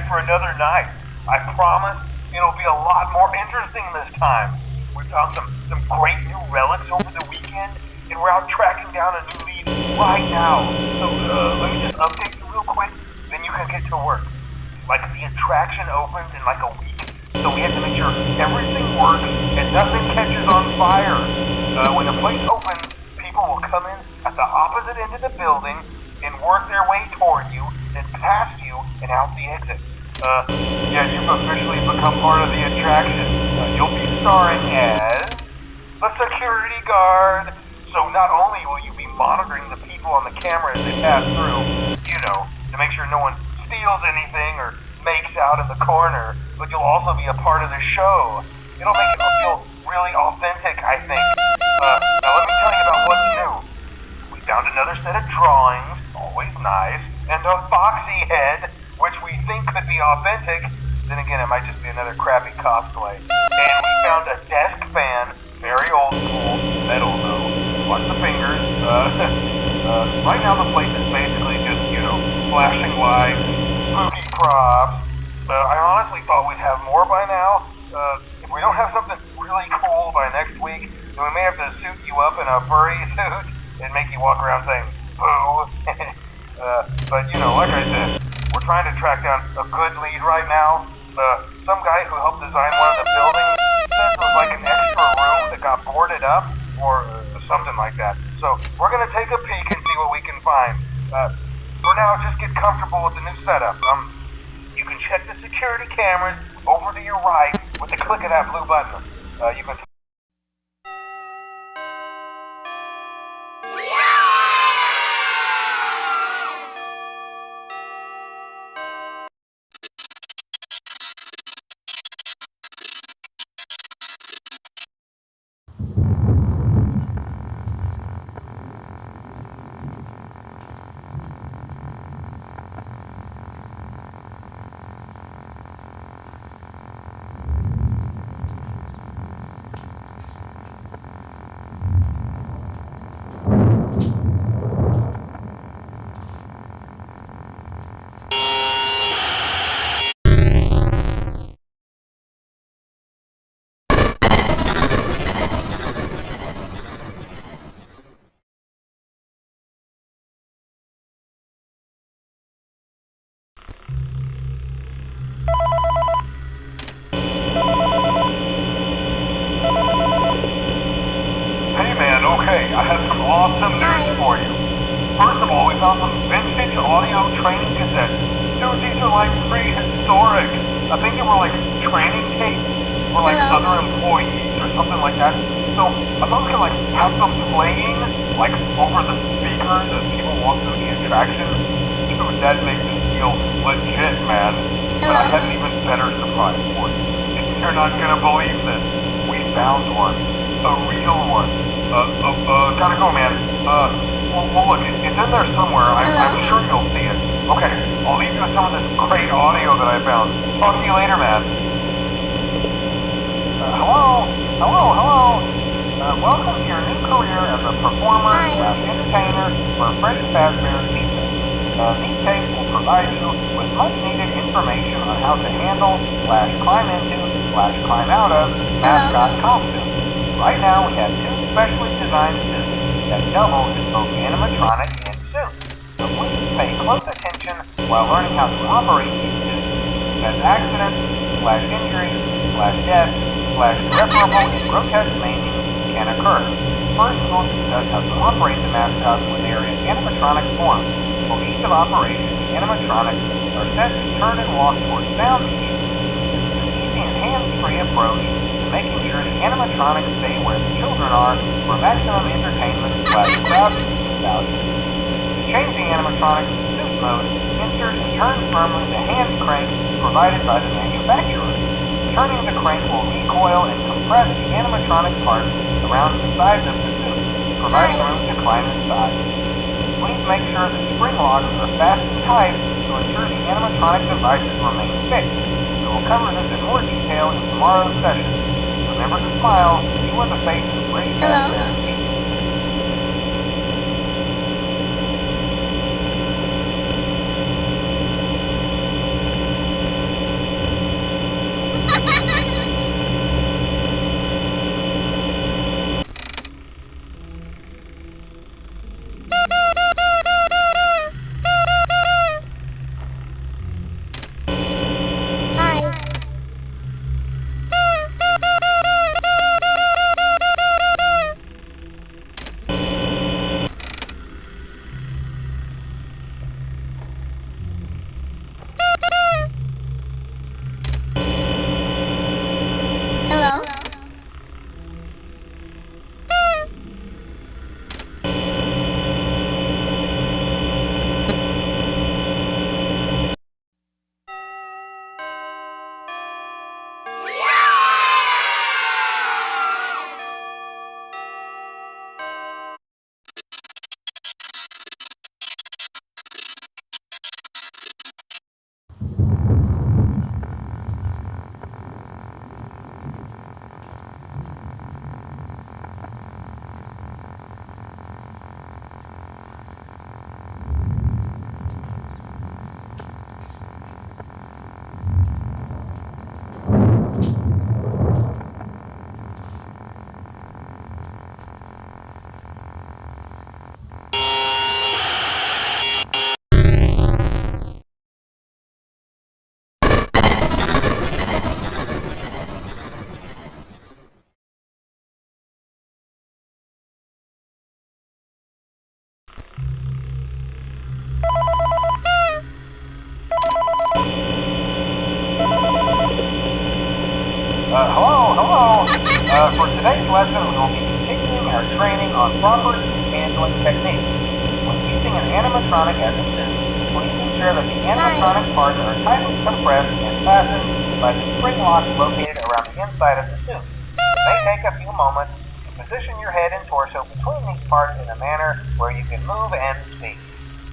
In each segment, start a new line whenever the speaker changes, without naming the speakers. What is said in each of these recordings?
back for another night. I promise it'll be a lot more interesting this time. We found some great new relics over the weekend, and we're out tracking down a new lead right now. So let me just update you real quick, then you can get to work. Like, the attraction opens in like a week, so we have to make sure everything works and nothing catches on fire. When the place opens, people will come in at the opposite end of the building and work their way toward you, then past you and out the exit. Yeah, you've officially become part of the attraction. You'll be starring as the security guard. So not only will you be monitoring the people on the camera as they pass through, to make sure no one steals anything or makes out in the corner, but you'll also be a part of the show. It'll make it feel really authentic, I think. Now let me tell you about what's new. We found another set of drawings, always nice, and a foxy head, which we think could be authentic. Then again, it might just be another crappy cosplay. And we found a desk fan, very old school, metal though. Watch the fingers. Right now the place is basically just, flashing lights, spooky props. I honestly thought we'd have more by now. If we don't have something really cool by next week, then we may have to suit you up in a furry suit and make you walk around saying, boo. But like I said, we're trying to track down a good lead right now. Some guy who helped design one of the buildings says it was like an extra room that got boarded up, or something like that. So we're gonna take a peek and see what we can find. For now, just get comfortable with the new setup. You can check the security cameras over to your right with the click of that blue button. You can. Okay, I have some awesome news for you. First of all, we found some vintage audio training cassettes. Dude, these are like prehistoric. I think they were like training tapes for like other employees or something like that. So I thought we could like have them playing like over the speakers as people walk through the attraction. Dude, that makes it feel legit, man. But I have an even better surprise for you. You're not gonna believe this. We found one. A real one. Gotta go, man. Well, look, it's in there somewhere. I'm sure you'll see it. Okay, I'll leave you with some of this great audio that I found. Talk to you later, man. Hello? Welcome to your new career as a performer/entertainer for Freddy Fazbear's Pizza. These tapes will provide you with much-needed information on how to handle/climb into/climb out of mascot costumes. Right now, we have two specially designed suits that double as both animatronic and suit. So please pay close attention while learning how to operate these suits, as accidents/injuries/death/irreparable and grotesque maiming can occur. First, we'll discuss how to operate the mascots when they are in animatronic form. For ease of operation, the animatronics are set to turn and walk towards sound cues. This is an easy and hands-free approach to making sure the animatronics stay where the children are for maximum entertainment/crowd value. To change the animatronics to suit mode, insert and turn firmly the hand crank provided by the manufacturer. Turning the crank will recoil and compress the animatronic parts around the sides of the suit, providing room to climb inside. Please make sure the spring locks are fastened tight to ensure the animatronic devices remain fixed. We will cover this in more detail in tomorrow's session. Remember to smile. You are the face of Freddy Fazbear's Pizza. For today's lesson, we will be continuing our training on proper suit handling techniques. When using an animatronic as a suit, please ensure that the animatronic parts are tightly compressed and fastened by the spring locks located around the inside of the suit. It may take a few moments to position your head and torso between these parts in a manner where you can move and speak.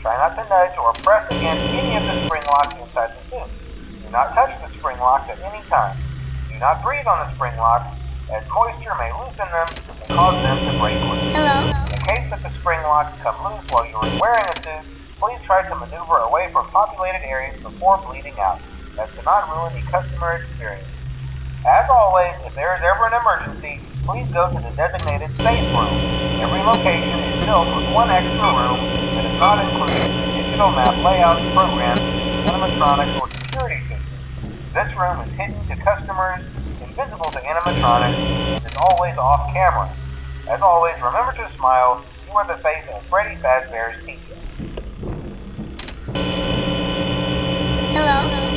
Try not to nudge or press against any of the spring locks inside the suit. Do not touch the spring locks at any time. Do not breathe on the spring locks, as moisture may loosen them and cause them to break loose.
Hello?
In the case that the spring locks come loose while you are wearing a suit, please try to maneuver away from populated areas before bleeding out, as to not ruin the customer experience. As always, if there is ever an emergency, please go to the designated safe room. Every location is built with one extra room that is not included in the digital map layouts, programs, animatronics, or security systems. This room is hidden to customers, invisible to animatronics, and is always off camera. As always, remember to smile. You are the face of Freddy Fazbear's Pizza.
Hello?
Hello.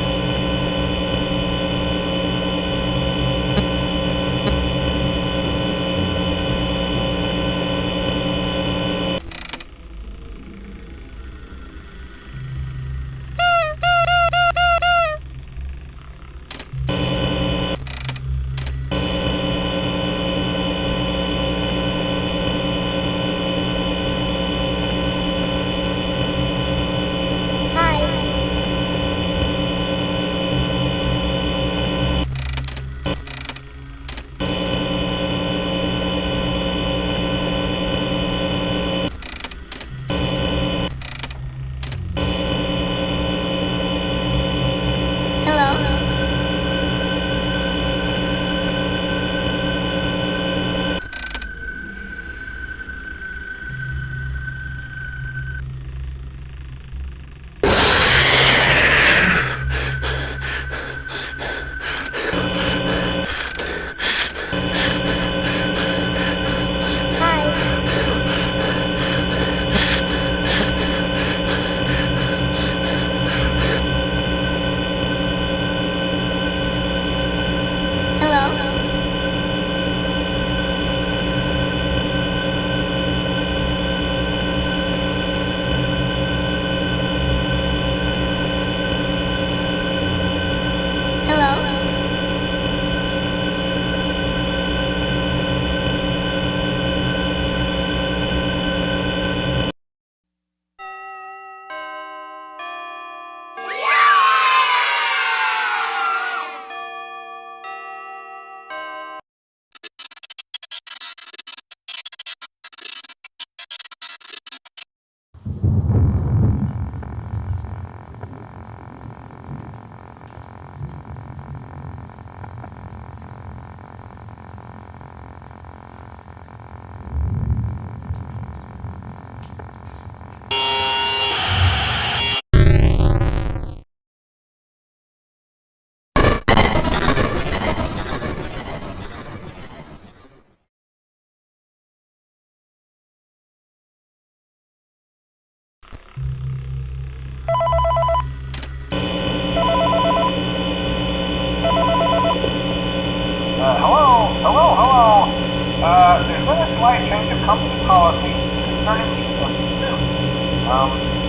There's been a slight change of company policy concerning the use of the suit.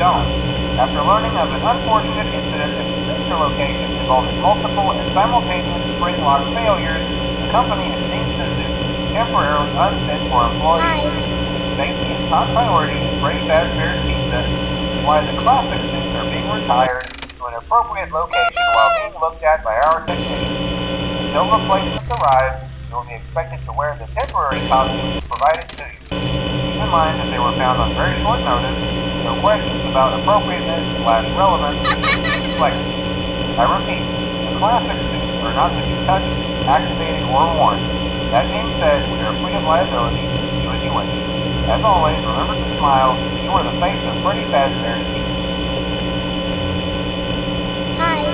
Don't. After learning of an unfortunate incident at the sister location involving multiple and simultaneous spring lock failures, the company has deemed the suit temporarily unfit for employees. Safety is top priority at Freddy Fazbear's Pizza, which is why the classic suits are being retired to an appropriate location while being looked at by our technicians. Until replacements arrive, you will be expected to wear the temporary costumes provided to you. Keep in mind that they were found on very short notice, so questions about appropriateness/relevance should be deflected. I repeat, the classic suits are not to be touched, activated, or worn. That being said, we are free of liability. Do as you wish. As always, remember to smile. You are the face of Freddy Fazbear's Pizza.
Hi.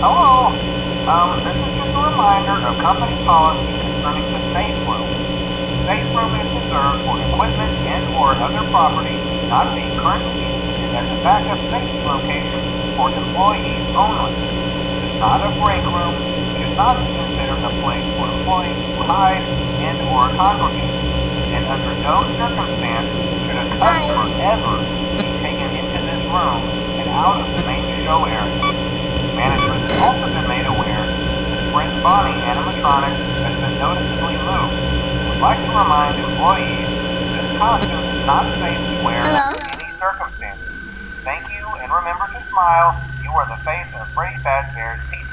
Hello. This is just a reminder of company policy concerning the safe room. The safe room is reserved for equipment and/or other property not being currently used and as a backup safety location for employees only. It is not a break room. It is not considered a place for employees to hide and/or congregate. And under no circumstance should a customer ever be taken into this room and out of the main show area. Management has also been made aware that the Spring Bonnie animatronic has been noticeably moved. We'd like to remind employees that this costume is not safe to wear
Hello?
under any circumstances. Thank you, and remember to smile. You are the face of Freddy Fazbear's Pizza.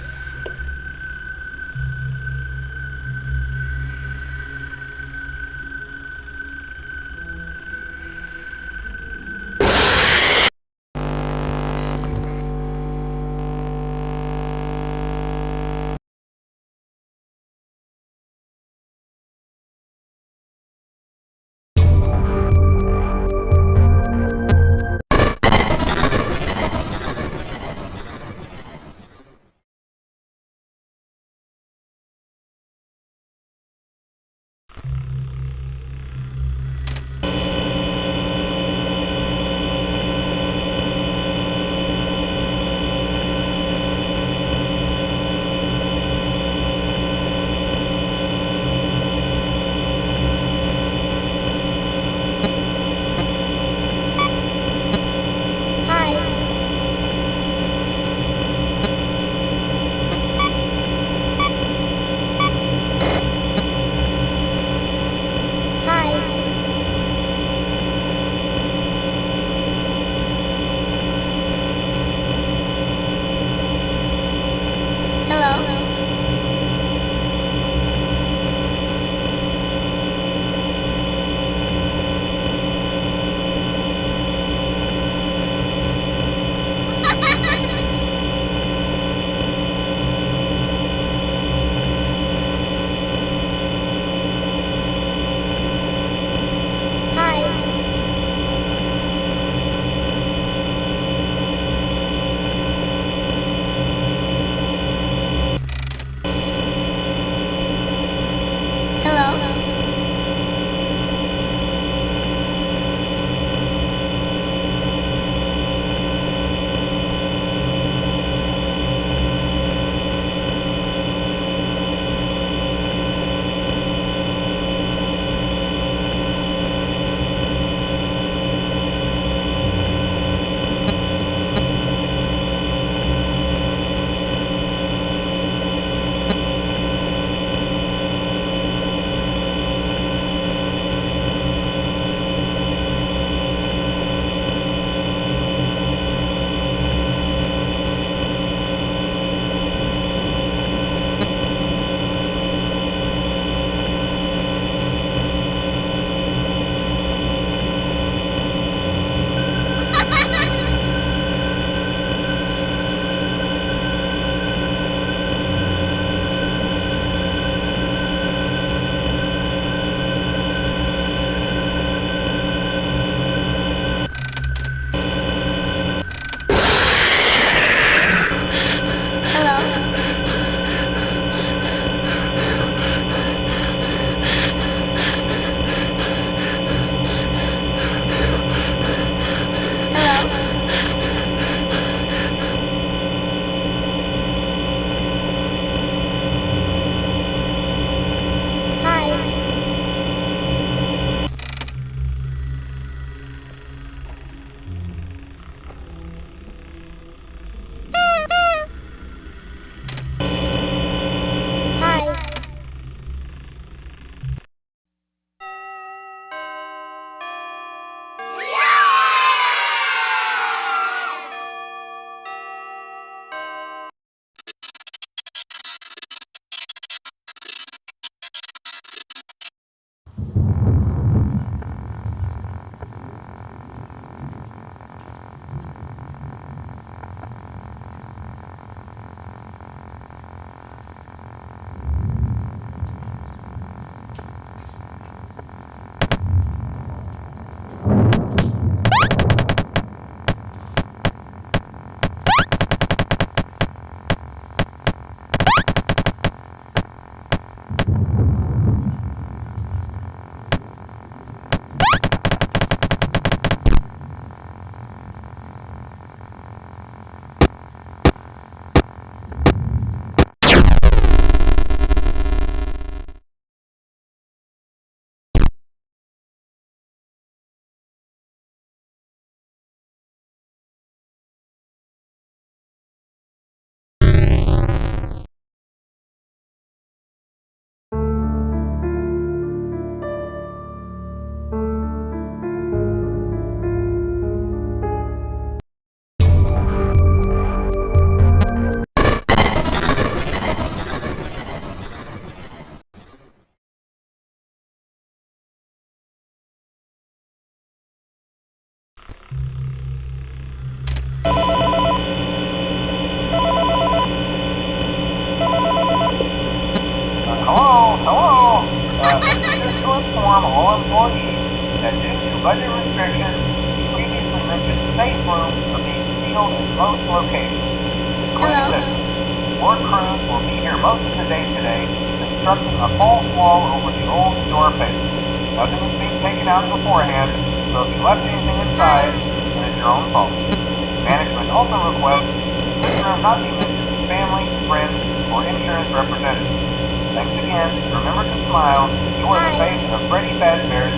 to inform all employees that due to budget restrictions, the previously mentioned safe rooms are being sealed in most locations.
Hello?
Work crews will be here most of the day today, constructing a false wall over the old store face. Nothing is being taken out beforehand, so if you left anything inside, then it's your own fault. Management also requests this room not be mentioned to family, friends, or insurance representatives. Thanks again. Remember to smile. You are the
Hi.
face of Freddy Fazbear's